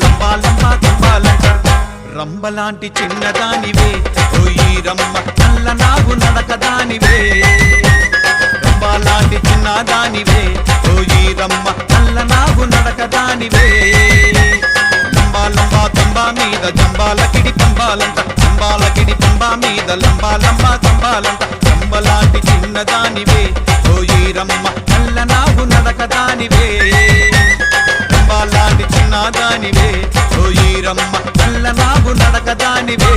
లంబా లంబా తంబాలంట రంబలాంటి చిన్నదానివే ఓయి రమ్మ నల్ల నాగు నడకదానివే రంబలాంటి చిన్నదానివే ఓయి రమ్మ నల్ల నాగు నడకదానివే లంబా లంబా తంబా మీద జంబాలకిడి పంబాలంట జంబాలకిడి పంబా మీద లంబా లంబా తంబాలంట రంబలాంటి చిన్నదానివే ఓయి రమ్మ నల్ల నాగు నడకదానివే రంబలాంటి చిన్నదానివే ఓయి రమ్మ నల్ల నాగు నడకదానివే